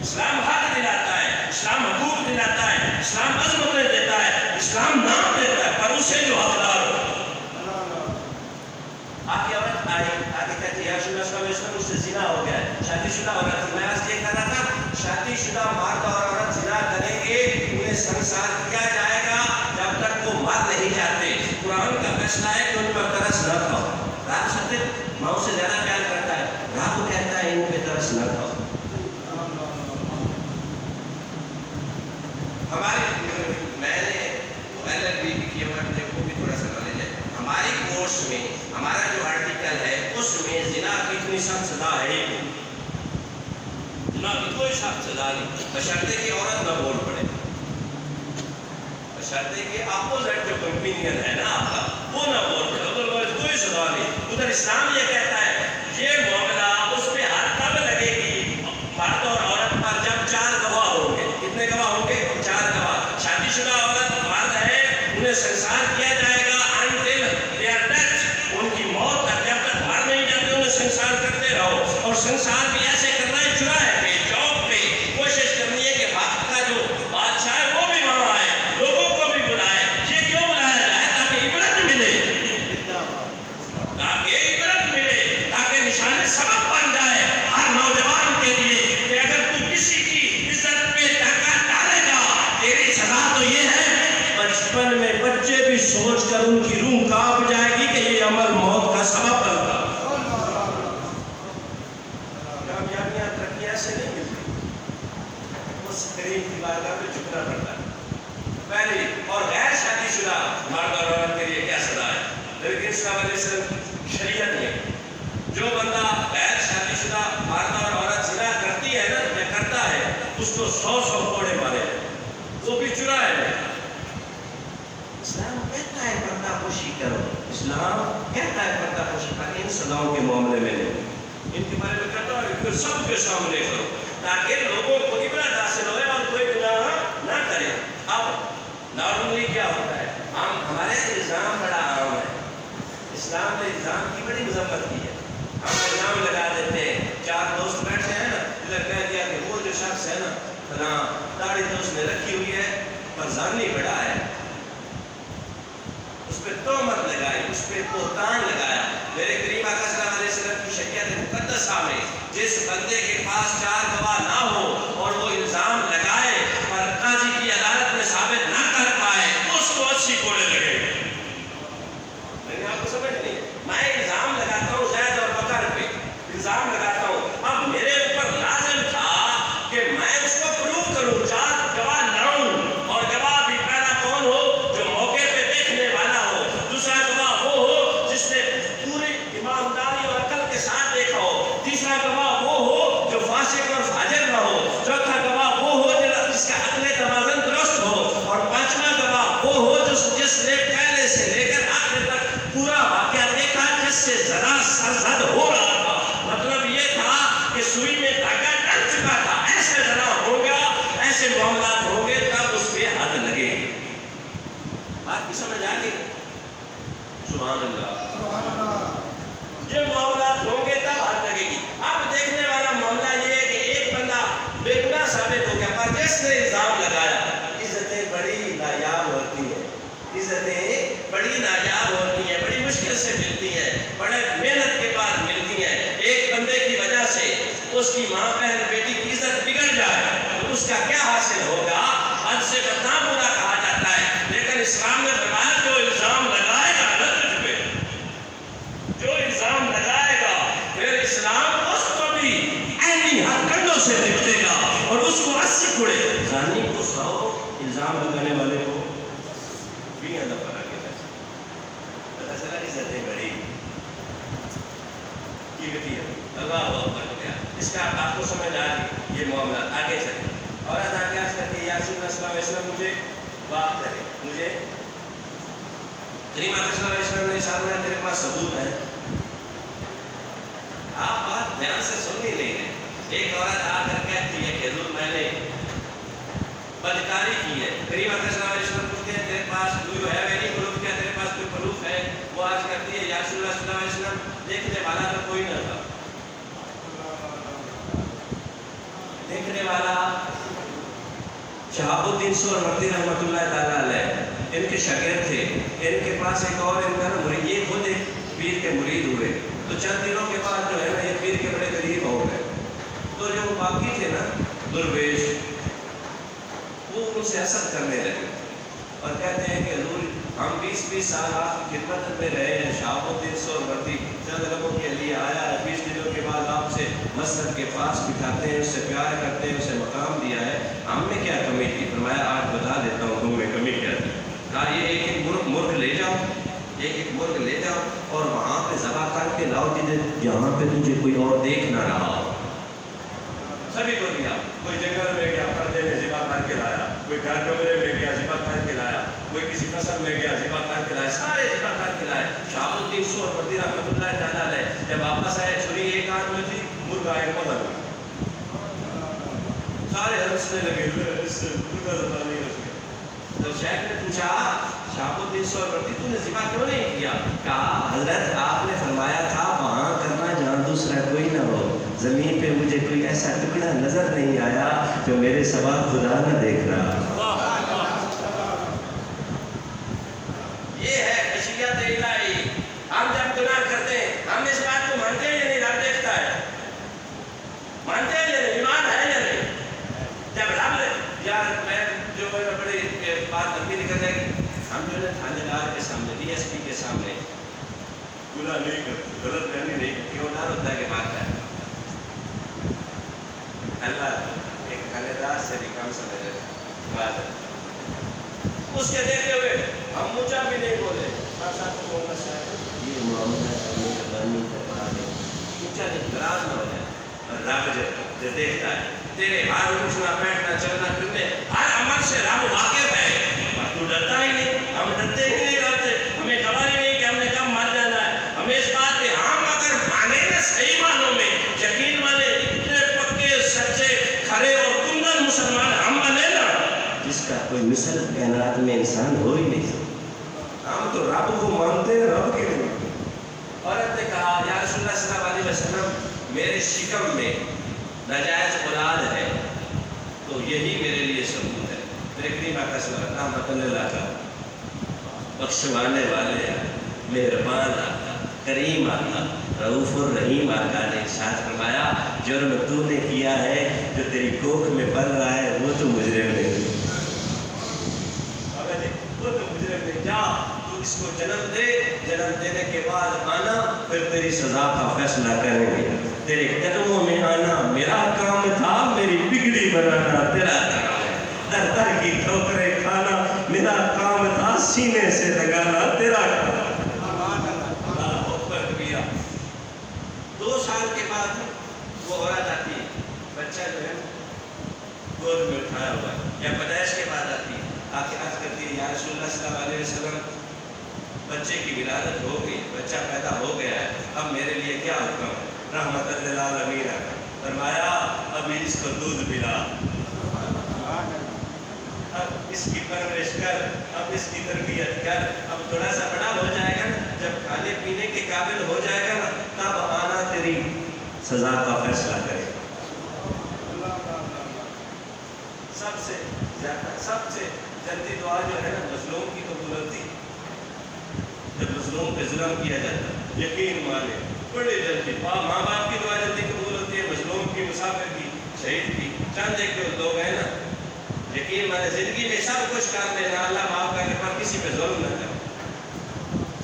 اسلام حق دلاتا ہے, اسلام حقوق دلاتا ہے, اسلام عظمتیں دیتا ہے, اسلام نام دیتا ہے, پر اسے جو حقدار ہو. آگے عورت آئی, آگے کہتی ہے یا رسول اللہ صلی اللہ علیہ وسلم مجھ سے زنا ہو گیا ہے, شادی شدہ عورت تھی. میں آج یہ کہہ رہا تھا, شادی شدہ مرد اور عورت زنا کریں گے, انہیں سنسار کیا جائے گا جب تک وہ مر نہیں جاتے. قرآن کا فیصلہ ہے کہ ان پر ترس نہ کھاؤ. رب سب ماؤں سے زیادہ پیار کرتا ہے, رب کہتا ہے ان پہ ترس نہ کھاؤ. ہمارے میں نے LLB بھی کیا ہوا ہے, مجھے وہ بھی تھوڑا سا نالج ہے. ہماری کورس میں ہمارا جو آرٹیکل ہے اس میں زنا کی اتنی سخت سزا ہے ہی نہیں. زنا کی کوئی سخت سزا نہیں, بشرطے کہ عورت نہ بول پڑے, بشرطے کہ اپوزٹ جو کمپینین ہے نا آپ کا وہ نہ بول پڑے, ادروائز کوئی سزا نہیں. ادھر اسلام یہ کہتا ہے یہ معاملہ اس پہ حد تب لگے گی مرد اور عورت پر جب 4 گواہ ہوں گے. کتنے گواہ ہوں گے؟ 4 گواہ. شادی شدہ عورت مرد ہے, انہیں سنسار کیا جائے گا until their death, ان کی موت السلام علیہ وسلم کی شریعت میں جو بندہ غیر شادی شدہ مرد اور عورت زنا کرتی ہے نا یا کرتا ہے اس کو 100 کوڑے مارے، وہ بھی چرا ہے۔ اسلام کہتا ہے پردہ پوشی کرو، اسلام کہتا ہے پردہ پوشی کرو، ان سزاؤں کے معاملے میں نہیں، ان کے بارے میں کہتا ہے پھر سب کے سامنے کرو تاکہ لوگوں کو عبرت حاصل ہوئے اور کوئی گناہ نہ کرے۔ اب نارملی کیا ہوتا ہے، ہمارے الزام بڑا عام ہے، اسلام نے الزام کی بڑی مذمت کی ہے۔ ہم الزام لگا دیتے ہیں، 4 دوست بیٹھے ہیں نا، ادھر کہہ دیا کہ وہ جو شخص ہے نا فلاں داڑھی تو اس نے رکھی ہوئی ہے پر زانی بڑا ہے، اس پہ تہمت لگائی، اس پہ بہتان لگایا۔ میرے کریم آقا صلی اللہ علیہ وسلم کی شریعت مقدسہ میں جس بندے کے پاس 4 گواہ نہ ہو اور وہ الزام لگائے پر قاضی کی عدالت میں ثابت نہ کر پائے اس کو 80 کوڑے لگے گا۔ لیکن آپ کو سمجھ نہیں، میں الزام لگاتا ہوں زید اور بکر پہ، الزام لگاتا ہوں، اب میرے اوپر لازم تھا کہ میں اس کو پروف کروں، 4 گواہ لاؤں، اور گواہ بھی پہلا کون ہو جو موقع پہ دیکھنے والا ہو، دوسرا گواہ وہ ہو جس نے پوری ایمانداری اور عقل کے ساتھ دیکھا ہو، تیسرا گواہ وہ ہو جو فاسق اور فاجر نہ ہو، چوتھا گواہ وہ ہو جس کا عقل توازن درست ہو، اور 5واں گواہ وہ ہو جس نے پہلے سے لے کر آخر تک پورا واقعہ دیکھا جس سے ذرا سرزد ہو رہا تھا، مطلب یہ تھا کہ سوئی میں دھاگا ڈل چکا تھا، ایسے ذرا ہوگا، ایسے معاملات ہوں گے تب اس پہ حد لگے گی۔ بات کی سمجھ آ گئی؟ سبحان اللہ، یہ معاملات ہوں گے تب حد لگے گی۔ اب دیکھنے والا معاملہ یہ ہے کہ ایک بندہ بے گناہ ثابت ہو گیا پر جس نے الزام لگایا، عزتیں بڑی نایاب ہوتی ہیں، عزتیں بڑی نایاب ہوتی ہیں، بڑی مشکل سے ملتی ہیں، بڑے محنت کے بعد ملتی ہیں۔ ایک بندے کی وجہ سے اس کی ماں بہن بیٹی کی عزت بگڑ جائے تو اس کا کیا حاصل ہوگا؟ حد سے بدنام برا کہا جاتا ہے، لیکن اسلام نے فرمایا جو الزام لگائے گا نہ تجھ پہ، جو الزام لگائے گا پھر اسلام اس کو بھی عینی ہتھ کنڈوں سے نپٹے گا اور اس کو 80 کوڑے، زانی کو 100، الزام لگانے والے کو 20 دفعہ کے پتہ چلا عزتیں بڑی قیمتی ہے۔ اللہ اکبر ہو گیا، اس کا آپ کو سمجھ آ گئی یہ معاملہ۔ آگے چلیں، اور آگے آج کر کے یا رسول اللہ صلی اللہ علیہ وسلم مجھے بات کرے، مجھے کریم آقا صلی اللہ علیہ وسلم نے ارشاد فرمایا تیرے پاس ثبوت ہے؟ آپ بات دھیان سے سن ہی نہیں رہے۔ ایک عورت آ کر کہتی ہے کہ حضور میں نے بدکاری کی ہے، کریم آقا صلی اللہ علیہ وسلم پوچھتے ہیں تیرے پاس کوئی ہے ویری پروف، کیا تیرے پاس کوئی پروف ہے؟ وہ آج کرتی ہے یا رسول اللہ صلی اللہ علیہ وسلم دیکھنے والا تو کوئی نہ تھا، دیکھنے والا شہاب الدین سہروردی رحمۃ اللہ تعالیٰ علیہ، ان کے شاگرد تھے، ان کے پاس ایک اور ان کا مرید، یہ خود ایک پیر کے مرید ہوئے، تو چند دنوں کے بعد جو ہے نا یہ پیر کے بڑے قریب ہو گئے، تو جو باقی تھے نا درویش وہ ان سے حسد کرنے لگے اور کہتے ہیں کہ حضور ہم 20 سال آپ کی خدمت میں رہے ہیں، شہاب الدین سہروردی چند لوگوں کے لیے آیا ہے، 20 دنوں کے بعد آپ سے مسجد کے پاس بٹھاتے ہیں، اس سے پیار کرتے ہیں، اسے مقام دیا ہے، ہم نے کیا کمی کی؟ فرمایا آج بتا دیتا ہوں تم میں کمی کیا تھی۔ کہا یہ ایک ایک مرغ لے جاؤ، ایک ایک مرغ لے جاؤ اور وہاں پہ ذبح کر کے لاؤ جہاں پہ تجھے کوئی اور دیکھ نہ رہا ہو۔ سبھی کو دیا، کوئی جنگل میں گیا پردے میں ذبح کر کے لایا، کوئی گھر کمرے میں گیا ذبح کر کے لایا، کوئی کسی فصل میں گیا ذبح کر کے لایا، سارے ذبح کر کے لائے۔ شہاب الدین سہروردی رحمۃ اللہ تعالیٰ علیہ جب واپس آئے چھری ایک ہاتھ میں تھی، مرغا ایک پتھر میں، سارے ہنسنے لگے، اس سے مرغا زندہ نہیں ہو سکے۔ تو شیخ نے پوچھا شہاب الدین سہروردی تو نے ذبح کیوں نہیں کیا؟ کہا حضرت آپ نے فرمایا تھا وہاں کرنا جہاں دوسرا کوئی نہ ہو، زمین پہ مجھے کوئی ایسا ٹکڑا نظر نہیں آیا جو میرے سوا خدا نہ دیکھ رہا۔ یہ ہے مشیت الہی۔ ہم جب گناہ کرتے ہیں ہم اس بات کو مانتے ہیں یا نہیں؟ رب دیکھتا ہے، مانتے ہیں یا نہیں؟ ایمان ہے یا نہیں؟ جب رب یار میں جو بڑی بات لمبی نکل جائے گی، ہم جو ہے تھانے دار کے سامنے، ڈی ایس پی کے سامنے گناہ نہیں کرتے، غلط فہمی نہیں کرتے، وہ ڈر ہوتا ہے کہ بات ہے اللہ ایک تھانے دار سے بھی کام سمجھ بات ہے، اس کے دیکھتے ہوئے ہم اونچا بھی نہیں بولے، ساتھ ساتھ بولنا چاہیے کا اعتراض نہ ہو جائے. اور رب جو دیکھتا ہے تیرے ہر اٹھنا بیٹھنا چلنا پھرنے ہر عمل سے رب واقف ہے. اور تو ڈرتا ہی نہیں. ہم ڈرتے ہی نہیں رہتے. ہمیں خبر ہی نہیں کہ ہم نے کب مر جانا ہے. ہمیں اس بات پہ ہم اگر مانے نا صحیح معنوں میں یقین والے اتنے پکے سچے کھڑے اور کندن مسلمان ہم بنے نا جس کا کوئی مثل کائنات میں انسان ہو ہی نہیں سکتا. ہم تو رب کو مانتے ہیں, رب کے نہیں. عورت نے کہا یا رسول اللہ صلی اللہ علیہ وسلم میرے شکم میں ناجائز اولاد ہے تو یہی میرے لیے ثبوت ہے. میرے کریم آقا صلی اللہ علیہ وسلم بخشوانے والے مہربان آقا کریم آقا رؤوف الرحیم آقا نے ارشاد فرمایا جرم تو نے کیا ہے جو تیری کوکھ میں پل رہا ہے وہ تو مجرم نہیں. وہ تو مجرم نہیں. جا تو اس کو جنم دے, جنم دینے کے بعد آنا, پھر تیری سزا کا فیصلہ کریں گے. تیرے قدموں میں آنا میرا کام تھا, میری بگڑی بنانا تیرا کام ہے. در در کی ٹھوکریں کھانا میرا کام تھا, سینے سے لگانا تیرا کام. 2 سال کے بعد وہ عورت آتی ہے, بچہ جو ہے گود میں اٹھایا ہوا ہے, یا پیدائش کے بعد آتی ہے, آ کے عرض کرتی ہے یا رسول اللہ صلی اللہ علیہ وسلم بچے کی ولادت ہو گئی, بچہ پیدا ہو گیا ہے, اب میرے لیے کیا حکم ہے؟ رحمت للعالمین فرمایا اب اس کو دودھ پلا, اب اس کی پرورش کر, اب اس کی تربیت کر. اب تھوڑا سا بڑا ہو جائے گا نا, جب کھانے پینے کے قابل ہو جائے گا نا, تب آنا تیری سزا کا فیصلہ کرے گا. سب سے جلدی دعا جو ہے نا مظلوم کی قبول ہوتی. جب مظلوم پہ ظلم کیا جاتا ہے یقین مانے بڑے جلدی ماں باپ کی دعا جلدی قبول ہوتی ہے, مظلوم کی, مسافر کی, شہید کی. چند ایک جو لوگ ہیں نا یقین مانے زندگی میں سب کچھ کر لینا, اللہ معاف کرنے پر کسی پہ ظلم نہ کرے.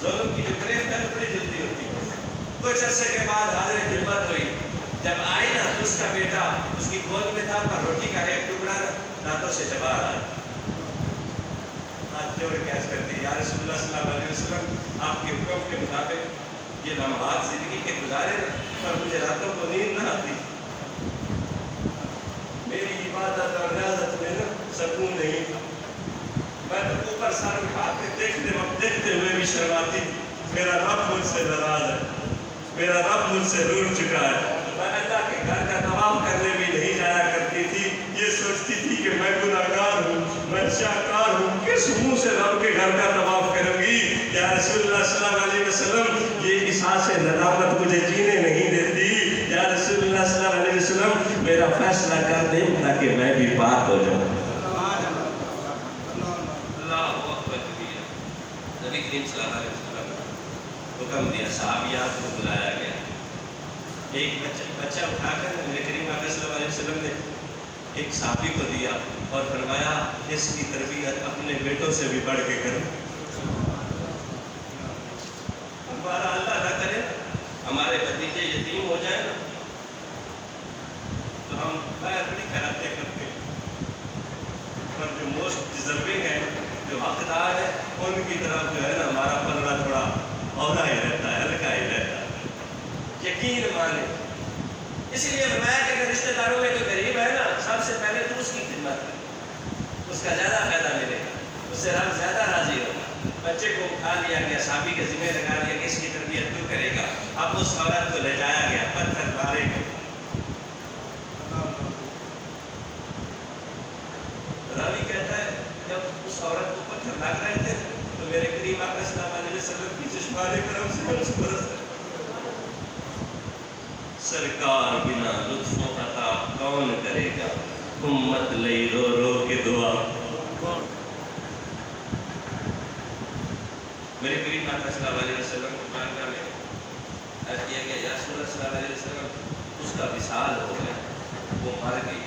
ظلم کی جو گرفت بڑی جلدی ہوتی ہے. کچھ عرصے کے بعد حاضر خدمت ہوئی, جب آئی نا تو اس کا بیٹا اس کی گود میں تھا, پر روٹی کا ایک ٹکڑا دانتوں سے چبا رہا ہے. ہاتھ جوڑ کے عرض کرتی ہے یا رسول اللہ صلی اللہ علیہ وسلم آپ کے حکم کے مطابق یہ لمحات زندگی کے گزارے نا, پر مجھے راتوں کو نیند نہ آتی. میری عبادت اور ریاضت میں نا سکون نہیں تھا. میں تو اوپر سر اٹھا کے دیکھتے ہوئے بھی شرماتی. میرا رب مجھ سے ناراض ہے, میرا رب مجھ سے دور چکا ہے. میں اللہ کے گھر کا طواف کرنے بھی نہیں جایا کرتی تھی. یہ سوچتی تھی کہ میں گناہگار ہوں, میں شاکار ہوں, کس منہ سے رب کے گھر کا طواف کروں گی. یا رسول اللہ صلی اللہ علیہ وسلم یہ احساس ندامت مجھے جینے نہیں دیتی. یا رسول اللہ صلی اللہ علیہ وسلم میرا فیصلہ کر دیں تاکہ میں بھی پاک ہو جاؤں. اللہ اکبر کبیرہ. نبی کریم صلی اللہ علیہ وسلم حکم دیا, صحابیات کو بلایا گیا. ایک بچہ اٹھا کر میرے کریم آقا صلی اللہ علیہ وسلم نے ایک صحابی کو دیا اور فرمایا اس کی تربیت اپنے بیٹوں سے بھی بڑھ کے کرو. ہمارا اللہ نہ کرے ہمارے بھتیجے یتیم ہو جائیں نا تو ہم خیر بڑی کراتے کرتے, پر جو موسٹ ڈیزرونگ ہے, جو حقدار ہے, ان کی طرف جو ہے نا ہمارا پلڑا تھوڑا اولا ہی رہتا ہے, ہلکا ہی رہتا ہے. یقین مانے. اس لیے فرمایا کہ اگر رشتہ داروں میں جو غریب ہے نا سب سے پہلے تو اس کی خدمت کرے, اس کا زیادہ فائدہ ملے گا, اس سے رب زیادہ راضی ہوگا. بچے کو اٹھا لیا گیا, صحابی کے ذمہ لگا دیا کہ اس کی تربیت تو کرے گا. اب اس عورت کو لے جایا گیا, پتھر مارے گئے. راوی کہتا ہے جب اس عورت کو پتھر لگ رہے تھے تو میرے کریم آقا صلی اللہ علیہ وسلم کی چشمانے کرم سے برس رہے. سرکار بنا لطف و عطا کون کرے گا, امت لئی رو رو کے دعا. میرے کریم آقا صلی اللہ علیہ وسلم کو بارگاہ میں عرض کیا گیا یا رسول اللہ صلی اللہ علیہ وسلم اس کا وصال ہو گیا, وہ مر گئی.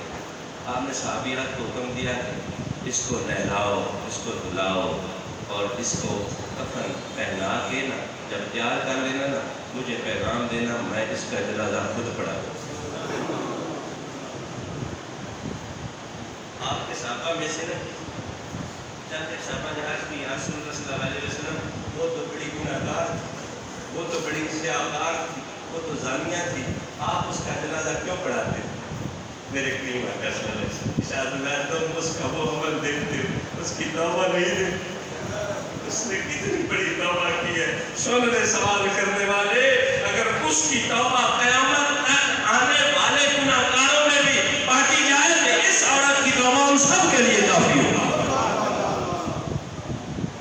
آپ نے صحابیات کو حکم دیا کہ اس کو نہلاؤ, اس کو دھلاؤ اور اس کو کفن پہنا کے نا جب تیار کر لینا نا مجھے پیغام دینا, میں اس کا جنازہ خود پڑھاؤں. آپ کے صحابہ میں سے نا چند ایک صحابہ نے عرض کی یا رسول اللہ صلی اللہ علیہ وسلم وہ تو بڑی گناہگار تھی, وہ تو بڑی سیاہکار تھی, وہ تو زانیہ تھی, آپ اس کا جنازہ کیوں پڑھاتے؟ میرے کریم آقا صلی اللہ علیہ وسلم ارشاد میں تم اس کا وہ عمل دیکھتے ہو، اس کی توبہ نہیں دیکھتے؟ اس نے کتنی بڑی توبہ کی ہے۔ سننے سوال کرنے والے، اگر اس کی توبہ قیامت تک آنے والے گناہگاروں میں بھی بانٹی جائے تو اس عورت کی توبہ ان سب کے لیے کافی ہوگا۔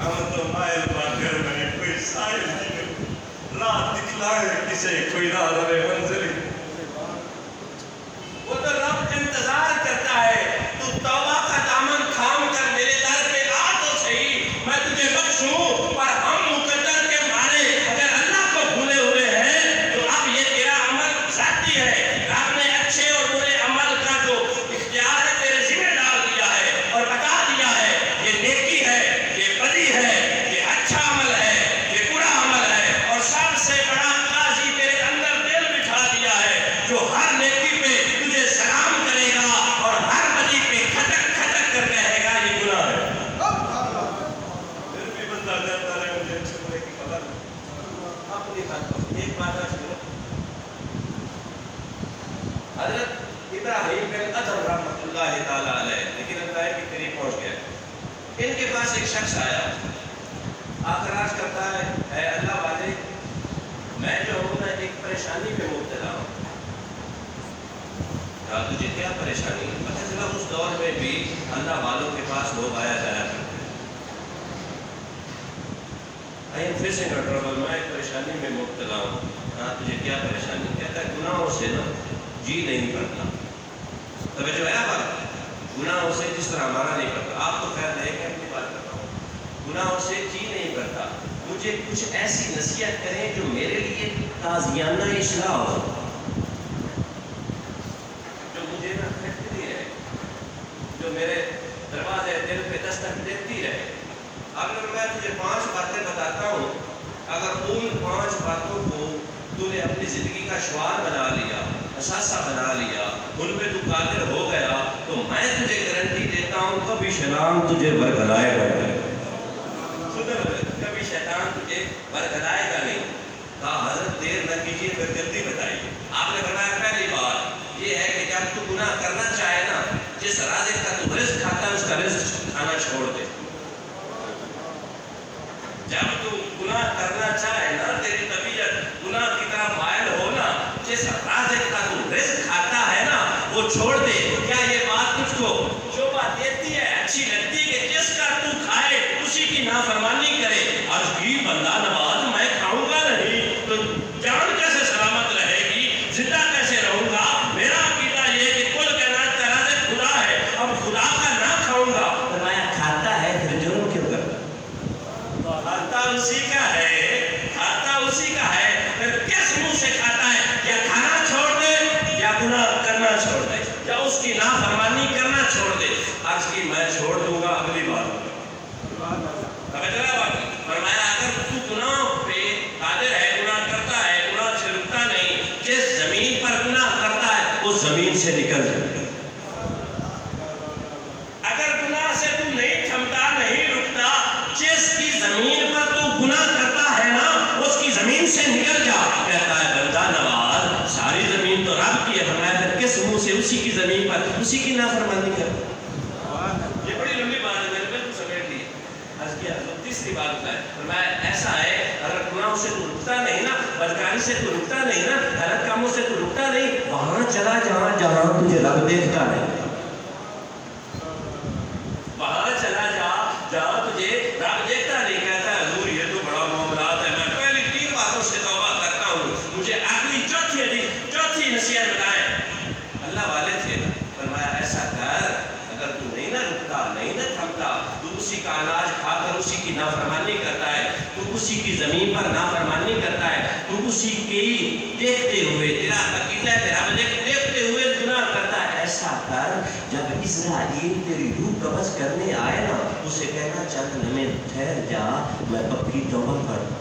ہم تو مائل باغر میں کوئی سائل نہیں رات دکھلائے کسے کوئی راہ رہے منزل، وہ تو رب انتظار کرتا ہے تو توبہ کا دامن تھام کر میرے در پہ آ تو صحیح، میں تجھے بخشوں۔ پر ہم مقدر کے مارے اگر اللہ کو بھولے ہوئے ہیں تو اب یہ تیرا عمل ذاتی ہے، رب نے اچھے اور برے عمل کا جو اختیار ہے تیرے ذمہ ڈال دیا ہے اور بتا دیا ہے یہ نیکی ہے، یہ بدی ہے، یہ اچھا عمل ہے، یہ برا عمل ہے، اور سب سے بڑا قاضی تیرے اندر دل بٹھا دیا ہے جو ہر نیکی پہ تجھے سلام کرے گا اور ہر بدی پہ کھٹک کھٹک کر کہے گا یہ گناہ ہے۔ پھر بھی بندہ ڈرتا رہے مجھے چھپنے کی خبر اپنی بات کو ایک بات سنو، حضرت ابراہیم بن ادھم رحمۃ اللہ تعالی علیہ، لیکن اللہ کی قریب پہنچ گیا، ان کے پاس ایک شخص آیا، اعتراض کرتا ہے اے اللہ والے میں جو ہوں نا ایک پریشانی میں مبتلا ہوں۔ کہا تجھے کیا پریشانی ہے؟ پتہ چلا اس دور میں بھی اللہ والوں کے پاس لوگ آیا جایا کرتے، I am facing a trouble، میں ایک پریشانی میں مبتلا ہوں۔ کہا تجھے کیا پریشانی؟ کہتا ہے گناہوں سے نا جی نہیں پڑتا۔ توجہ ہے بات، گناہوں سے جس طرح ہمارا نہیں پڑتا، آپ تو خیر نہیں کہ اپنی بات کرتا ہوں، گناہوں سے جی نہیں پڑتا، مجھے کچھ ایسی نصیحت کریں جو میرے لیے تازیانہ اصلاح ہو، جو مجھے نہ کھٹتی رہے، جو میرے دروازے دل پہ دستک دیتی رہے۔ اگر میں تجھے 5 باتیں بتاتا ہوں، اگر ان 5 باتوں کو تو نے اپنی زندگی کا شعار بنا لیا، اثاثہ بنا لیا، ان پہ تو قادر ہو گیا، تو میں تجھے گارنٹی دیتا ہوں کبھی شیطان تجھے برگلائے گا نہیں، کبھی شیطان تجھے برگلائے گا نہیں۔ کہا حضرت دیر نہ کیجیے پھر جلدی بتائیے۔ آپ نے بتایا پہلی بات یہ ہے کہ جب تو گناہ کرنا چاہے نا، جس رازق کا تو رزق کھاتا ہے اس کا رزق کھانا چھوڑ دے۔ جب تو گناہ کرنا چاہے نا، تیری طبیعت گناہ کی طرف مائل ہو نا، جس رازق کا تو رزق کھاتا ہے نا وہ چھوڑ دے۔ کیا یہ بات تجھ کو شوبہ دیتی ہے، اچھی لگتی ہے کہ جس کا تو کھائے اسی کی نافرمانی کرے؟ آج بھی بندہ نواز میں کھاؤں گا نہیں تو جان کیسے سلامت رہے گی، زندہ کیسے رہوں گا؟ میرا عقیدہ یہ کہ کل کائنات کا رازق خدا ہے، اب خدا کا نہ کھاؤں گا۔ فرمایا کھاتا ہے پھر جرم کیوں کرتا؟ کھاتا اسی کا ہے، کھاتا اسی کا ہے، پھر کس منہ سے کھاتا ہے؟ یا کھانا چھوڑ دے یا گناہ کرنا چھوڑ دے یا اس کی نافرمانی کرنا چھوڑ دے۔ عرض کی میں چھوڑ دوں گا اگلی بار۔ فرمایا اگر تو گناہ پہ قادر ہے، گناہ کرتا ہے، گناہ سے رکتا نہیں، جس زمین پر گناہ کرتا ہے اس زمین سے نکل جائے۔ اگر گناہ سے تو نہیں تھمتا، نہیں رکتا، جس کی زمین پر تو گناہ کرتا ہے نا اس کی زمین سے نکل جا۔ کہتا ہے بندہ نواز ساری زمین تو رب کی ہے، فرمایا پھر کس منہ سے اسی کی زمین پر اسی کی نافرمانی کر۔ یہ بڑی لمبی بات ہے، میں نے بالکل سمیٹ لی۔ عرض کیا تیسری بات ہے، فرمایا ایسا ہے اگر گناہوں سے تو رکتا نہیں نا، بدکاری سے تو رکتا نہیں نا، غلط کاموں سے تو رکتا نہیں، وہاں چلا جہاں تجھے رب دیکھتا ہے، وہاں چلا جہاں تجھے رب دیکھتا نہیں۔ کہتا ہے حضور یہ تو بڑا معاملات ہے، میں پہلی 3 باتوں سے توبہ کرتا ہوں، مجھے اگلی چوتھی نصیحت بتائیں۔ اللہ والے تھے نا، فرمایا ایسا کر اگر تو نہیں نہ رکتا، نہیں نہ تھمتا، تو اسی کا اناج کھا کر اسی کی نافرمانی کرتا ہے، تو اسی کی زمین پر نافرمانی کرتا ہے، تو اسی کی دیکھتے ہوئے تیرا عقیدہ تیرا دیکھتے ہوئے گناہ کرتا ہے۔ ایسا کر جب اسرائیل تیری روح قبض کرنے آئے نا اسے کہنا چند لمحے ٹھہر جا میں پکی توبہ کرتا۔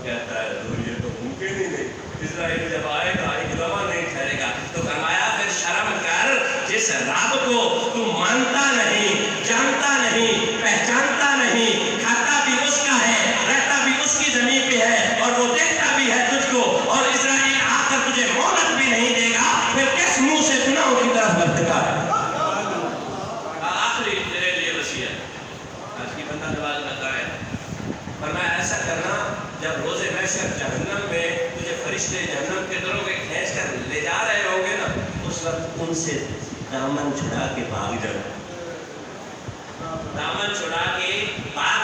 کہتا ہے حضور یہ تو ممکن ہی نہیں، اسرائیل جب آئے گا ایک لمحہ نہیں ٹھہرے گا۔ تو فرمایا پھر شرم کر، جس رب کو تو مانتا نہیں، جانتا نہیں، پہچانتا نہیں، کھاتا بھی اس کا ہے، رہتا بھی اس کی زمین پہ ہے اور وہ دیکھتا بھی ہے تجھ کو، اور اسرائیل آ کر فرمایا ایسا کرنا جب روز محشر جہنم میں تجھے فرشتے جہنم کے دروں پہ کھینچ کر لے جا رہے ہوں گے نا، اس وقت ان سے دامن چھڑا کے بھاگ جانا، دامن چھڑا کے بھاگ